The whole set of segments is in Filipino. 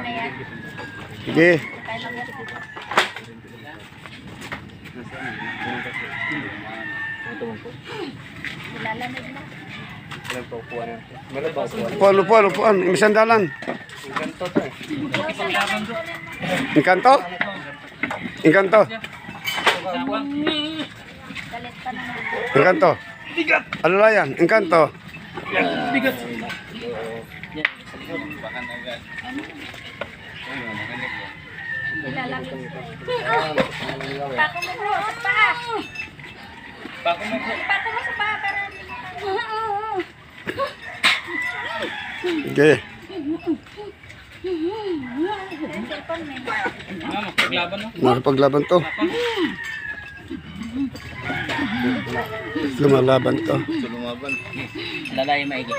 na yan. Sige. Ilalamig na. Upuan. Imisandalan. Engkanto? Engkanto? Galit pa naman. Engkanto? Ano lang yan? Engkanto? Ilalamig na. Pako mo bro, sa paa. Pako mo sa paa para hindi mo. Sige. Nakapaglaban to. Lumalaban to. Lalay maigi.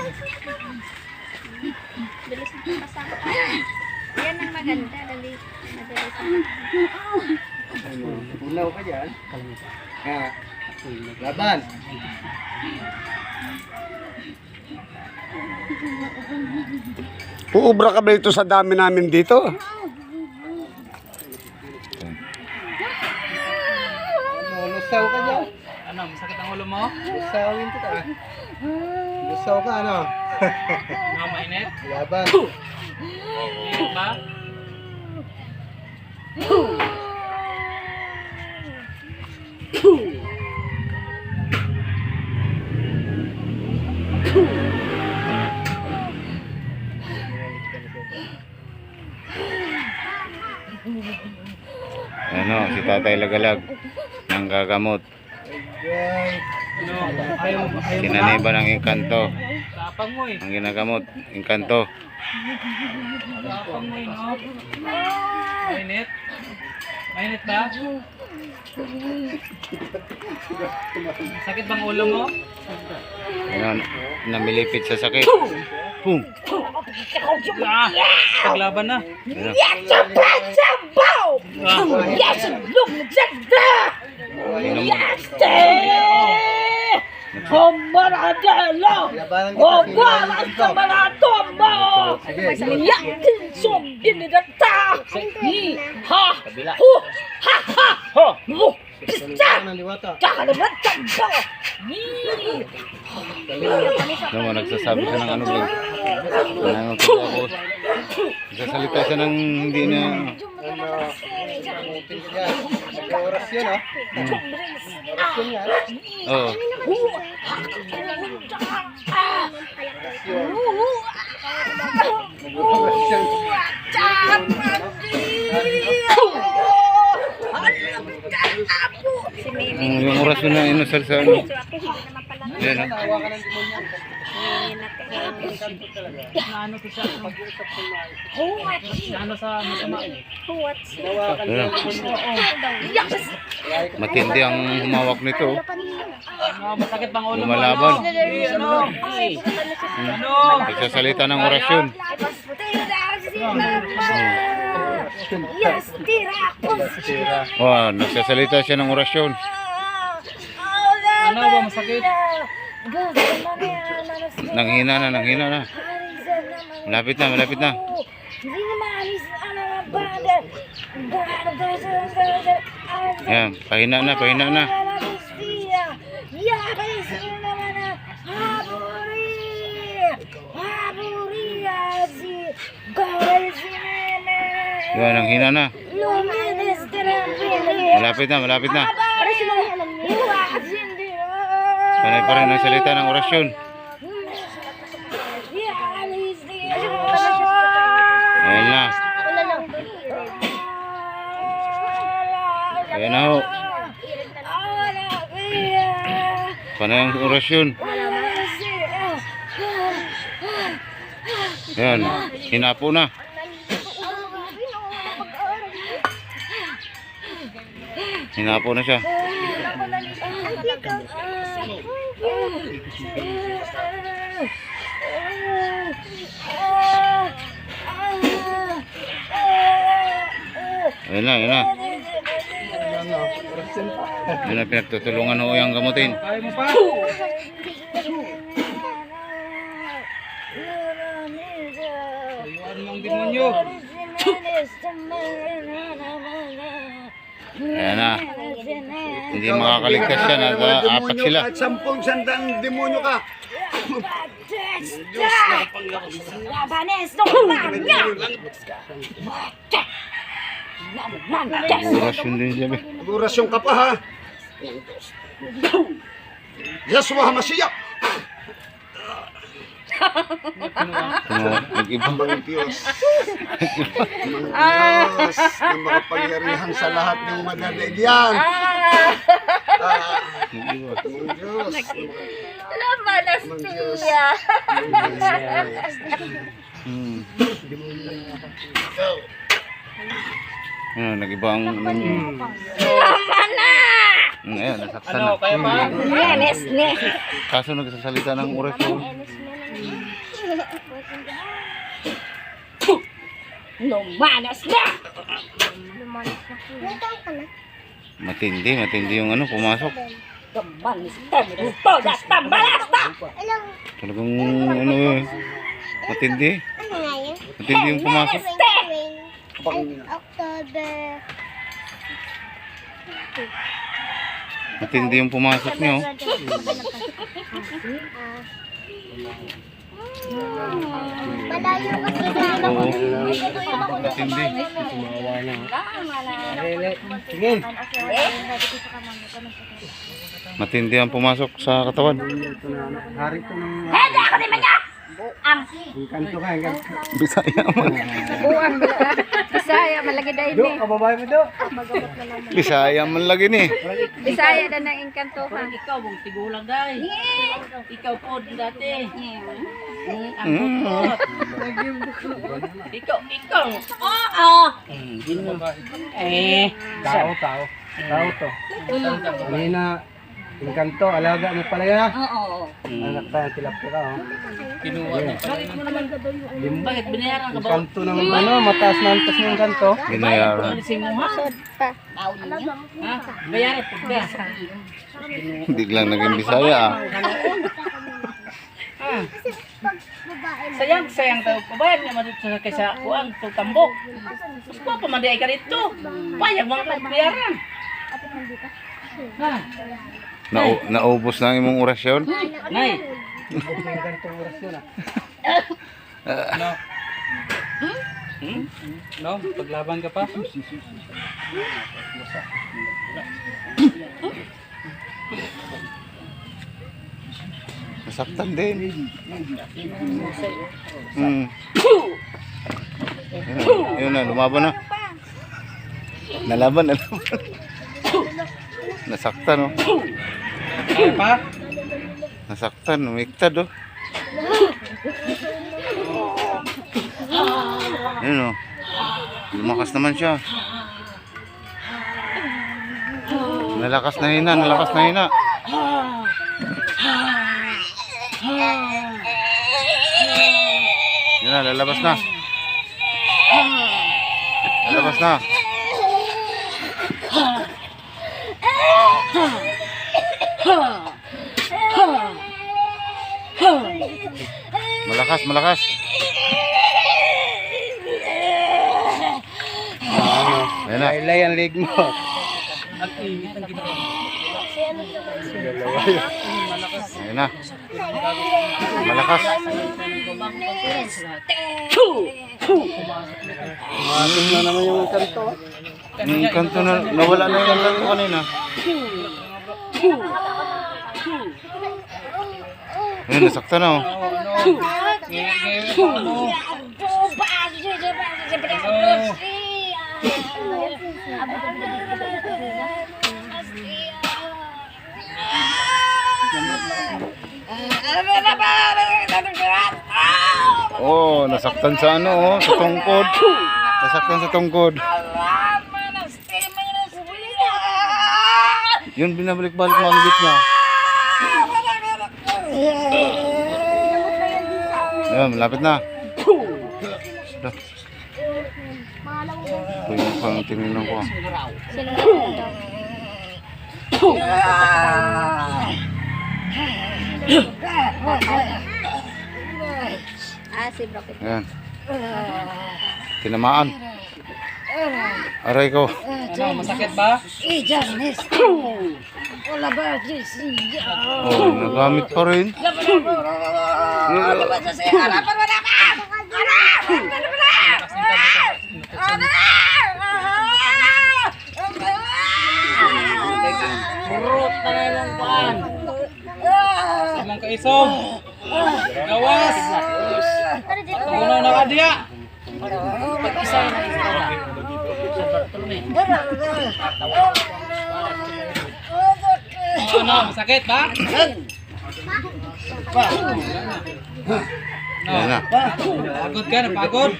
Bilis na kasama ka. Yan ang maganda. Dali. Madalis na. Unaw ka dyan. Laban. Uubra ka ba ito sa dami namin dito? Lusaw ka dyan. Ano, masakit ang ulo mo? Lusawin kita. Lusaw ka, ano? Ano, mainit? Laban. Mainit ba? Ano, si Tatay Lagalag ng gagamot. Sinanay ba ng engkanto? Tapang mo eh. Ang ginagamot, engkanto. Tapang mo eh, no? Mainit? Mainit ba? Sakit bang ulo mo? Ayan, namilipit sa sakit. Boom! Paglaban na. Ayan. Ano, nagsasabi siya ng ano ba? Nagsasalita siya ng hindi na... Oras yun, oh. Oras yun yan. Oo. Si Mimi. Yung oras na inusal sa ano. So ako hindi naman pala. Ayan, ha? Naano to siya? Naano sa masama? Huwat siya. Ayan. Matindi ang humawak nito. Ano, masakit bang ulo mo? Lumalaban. Ano? Ano? Nagsasalita ng orasyon. Yes, tira. Oh, nagsasalita siya ng orasyon. Ano ba masakit? Nanghina na. Malapit na. Ayan, pahina na. Ayan, nanghina na. Malapit na. Panay pa rin ang salita ng orasyon. Ayan na. Ayan na ho. Panay ang orasyon. Ayan, hinapo na. Hinapo na siya. Ayan na. Yun na pinagtutulungan ho yung gamutin. Kaya mo pa? Ayuan mo ang demonyo. Ayan na. Hindi makakaligtas yan. Apat sila. Kahit 10,000 demonyo ka. Labanes ng manya! Orasyon din siya. Orasyon ka pa ha. Yeshua HaMashiach. Nag-iba. Ang Diyos. Ang Diyos na makapangyarihan sa lahat ng madadaigyan. Nag-iba. Ang Diyos. Labanes niya! Ano, nag-iba ang... Tama na! Ngayon, nasaktan na. Labanes niya! Kaso nagsasalita ng orasyon. Lumanas na! Matindi yung ano, pumasok. Lumanas na! Todas tambalasta! Talagang ano eh. Matindi. Matindi yung pumasok. October. Matindi yung pumasok niyo. Malayo kasi na. Oo. Matindi. Sige. Matindi ang pumasok sa katawan. Hari ko ng Hindi ako di manya! Ang kanto ka. Bisaya man. buwang Bisaya, malagi dahil Do, kababae mo do. Bisaya man lagi ni. Bisaya na ng engkantohan. Ikaw mong tigulang dai. Ikaw po dati. Mm. Ikaw. Oo. Tao to. Kanina, Engkanto, alaga mo pala yan. Oo. Anak tayo, tilapia ka. Oh. Bakit binayaran ka ba? Engkanto ng ano, mataas na antas ng Engkanto. Binayaran. Alisin mo ha? Ha? Bayaran po ka. Biglang naging Bisaya ah. Sayang tayo pabayad niya madito sa kaysa kuang to tambok. Gusto pa mandiay ka dito. Payag mga bayaran. Ha? Naubos na ang imong orasyon. Nay. Engkanto ng orasyon ah. No, paglaban ka pa. Nasaktan din. Yun na, lumaban na. Nalaban. Nasaktan oh. Kaya pa? Nasaktan, umiktad oh. Ayun oh. Lumakas naman siya. Nalakas na hina. Yun na, lalabas na. Malakas. Ayun na. Laylay ang leg mo. Ayun na. Malakas. Matim na naman yung Engkanto. Yung kanto na, nawala na yung kanto kanina. Ayun, nasaktan na oh. Oh, nasaktan sa ano oh, sa tungkod. Nasaktan sa tungkod. Yun, binabalik-balik mo ang gitna. Ayun, malapit na. Ito yung pang tinignan ko. Si Brocket. Ayan. Tinamaan. Aray ko. Ano, masakit ba? Oh, nagamit pa rin. Burot na lang kuan. Samang kaisog. Gawas. Tungunaw na ka diya. Pag-isa na isda. Sa Bartolome. Ano, masakit ba? Yan na. Pagod ka, napagod.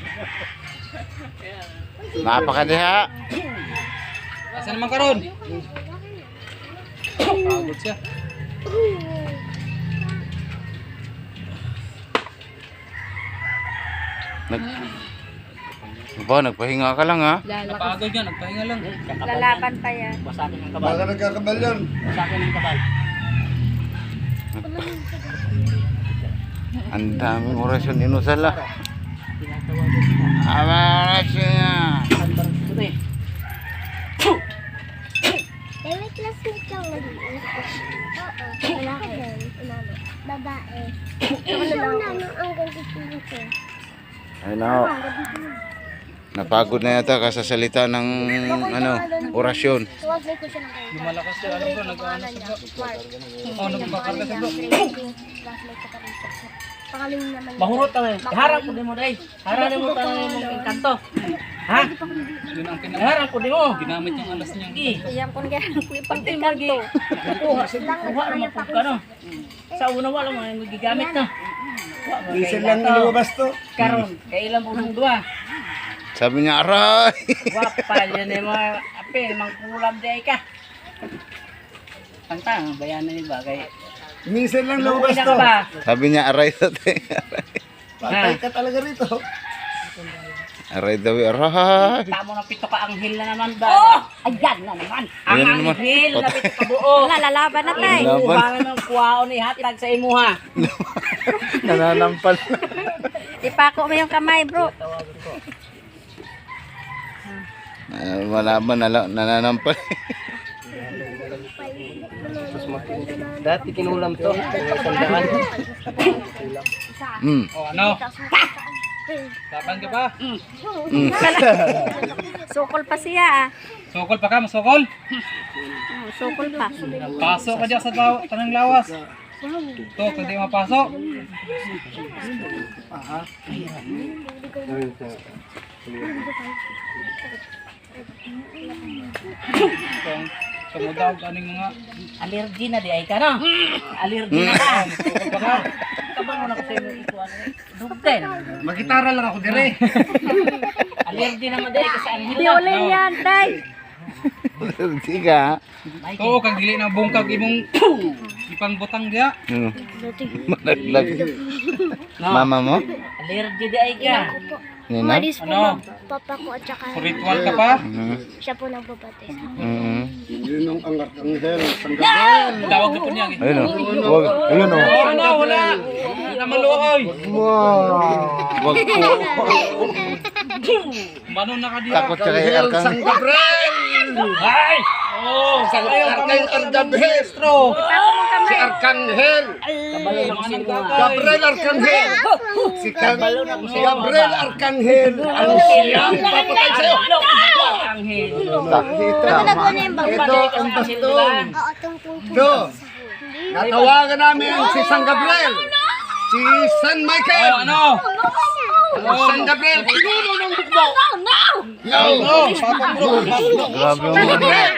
Napakadiha. Asa naman ka ron? Pagod siya. Nagpahinga ka lang ha. Napagod yan, nagpahinga lang. Lalaban pa yan. Basakin ng kabal. Baka nagkakabal yan. Basakin ng kabal. Ang daming orasyon inusal ah. Orasyon na. Sa Bartolome. Eh, may classmate kang nag-iis. Oo, lalaki din. Inano, babae. Ano lang, ang ganda dito. Ay na. Napagod na yata kasasalita ng orasyon. Tuwag ko siya ng kayo. Lumalakas siya, ano bro, nag-ano siya bro. Oo, nagpakarga siya bro. Classmate ko pa rin siya. Pangalim naman. Mahurot na harap ko din mo dai. Harap mo ta ng kanto. Ha? Yun ang Harap ko din mo. ginamit yung alas niya. Iyan kung gano'n ko Pati magi. Kuha naman po ka no. Sa una wala mo magigamit na. Minsan lang lumabas to. Karon, kailan po ng dua. Sabi niya, aray! Wapal yan eh mga ape, mang kulam day ka. Pantang, bayanan ni bagay. Minsan lang Luwi lumabas na to. ka ba? Sabi niya, aray sa tayo. Patay ka talaga rito. Aray daw, aray! Tamo na pito ka anghel na naman ba? Oh! Ayan na naman. Ang Ayan na naman. anghel na pito ka buo. lalaban na tayo. Laban. Inubangan ng kuwaon ni hatag sa imuha. Nananampal. Ipako mo yung kamay, bro. Malaban, nananampal. Dati kinulam to. Sandaan. O ano? Laban ka pa? Sukol pa siya, ah. Sukol pa ka, masukol? Sukol pa. Pasok ka dyan sa tanang lawas. Ito, kung di mapasok. Kamudaw, ganing mga Allergy na di ay ka no? Allergy na ka. sukol pa ka. Kabang mo na kasi mo ikuan. Dugten. Magitara lang ako dire. Allergy na maday ka sa anghel na. Violin yan, tay. Tiga. Oo, kag dili na bungkag imong ipang butang diya. Malaglag. Mama mo? Allergy di ay ka. Nina? Umalis po Ano? papa ko at saka Ritual ka pa? siya po nagbabatis. Yun ang anghel. Sanggabel. Tawag na po niya. Ayun o. Wag. Ayun o. Oh, ano, wala. Wala naman luoy. Wag po. Mano na ka diya. Takot siya kay Anghel Arkang. Sanggabel. Ay! Oh, sa Arkang Arkanghel. Si Arkanghel. Kabalo na kasi mo. Gabriel Arkanghel. Si Gabriel Arkanghel. Ang siyang papatay sa'yo. Anghel. Nagalago na yung bangka. Ito ang bastong. Oo, tungkol po. Ito. Natawagan namin si San Gabriel. Si San Michael. Oh, ano? San Gabriel. Pinuno ng bukbo. No. Oh, papang bro. Grabe San yung Gabriel.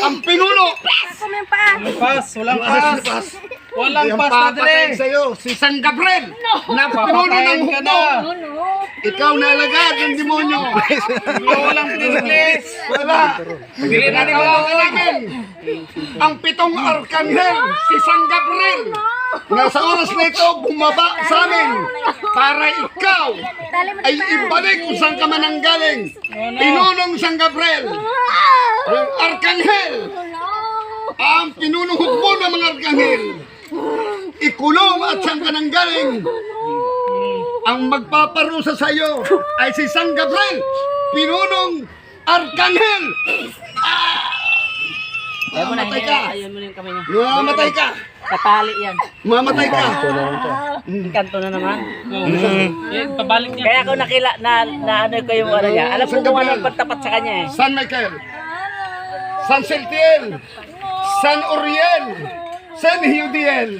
Ang pinuno. Pako mo yung paa. Pas, walang pas. Walang Yung pas na papatay dire. sa'yo, si San Gabriel. Na pinuno ng Papatayin ka na. hukbo. Ikaw na alagad ng demonyo. Walang tiniklis. Wala. Dili na Natawagan namin. Ang pitong arkanghel, si San Gabriel. Na sa oras na ito, bumaba sa amin. Para ikaw ay ibalik kung saan ka man ang galing. Pinunong San Gabriel. Ang arkanghel. Ang pinunong hukbo ng mga arkanghel. Ikulong at saan ka nang galing. Ang magpaparusa sa iyo ay si San Gabriel. Pinunong Arkanghel! Ayaw mo na, Mamatay hindi. ka! Ayaw mo na yung kamay niya. Mamatay ka! Katali yan. Mamatay ka! Kanto na naman. Pabalik niya. Kaya ako na ano ko yung ano niya. Alam ko kung ano pagtapat sa kanya eh. San Michael, San Celtiel, San Uriel, San Hiudiel.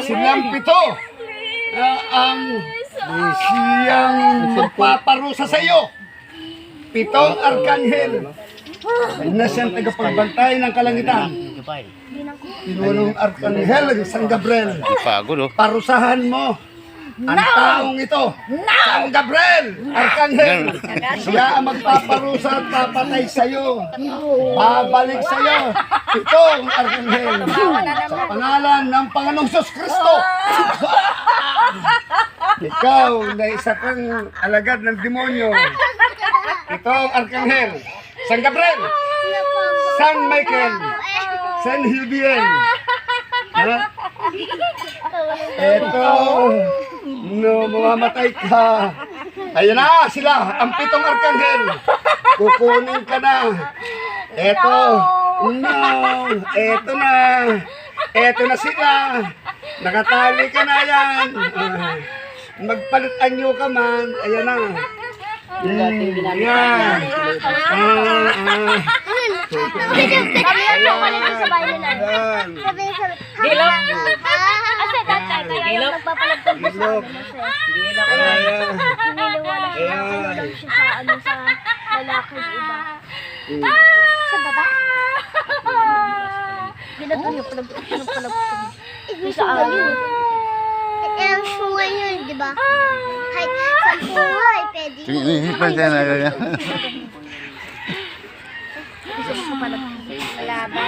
Silang pito ang siyang magpaparusa sa iyo. Pitong arkanghel na siyang tagapagbantay ng kalangitan. Pinulong arkanghel San Gabriel. Pagod oh. Parusahan mo ang taong ito. San Gabriel, arkanghel. Siya ang magpaparusa at papatay sa iyo. Babalik sa iyo. Itong arkanghel. Sa pangalan ng Panginoong Sus Kristo. Ikaw na isa kang alagad ng demonyo. Itong arkanghel. San Gabriel, San Michael, San Hibiel. Ha? Eto, no, mamamatay ka. Ayan na sila, ang pitong arkanghel. Kukunin ka na. Eto, no, eto na. Eto na sila. Nakatali ka na yan. Magpalitan nyo ka man. Ayan na. Yan. Kami ang chocolate sa bahay nila. Yan. Sabi. Gilap. Kasi tatay, kaya nagpapalagpag ko sa amin. Ayan. Naniniwala siya. Naniniwala siya sa ano sa lalaki iba. Sa baba? Ginato niyo palagpag. Sa amin. Ang sungan yun, di ba? Kahit sa buhay, pwede. Inihipan siya na ganyan. Wala ba?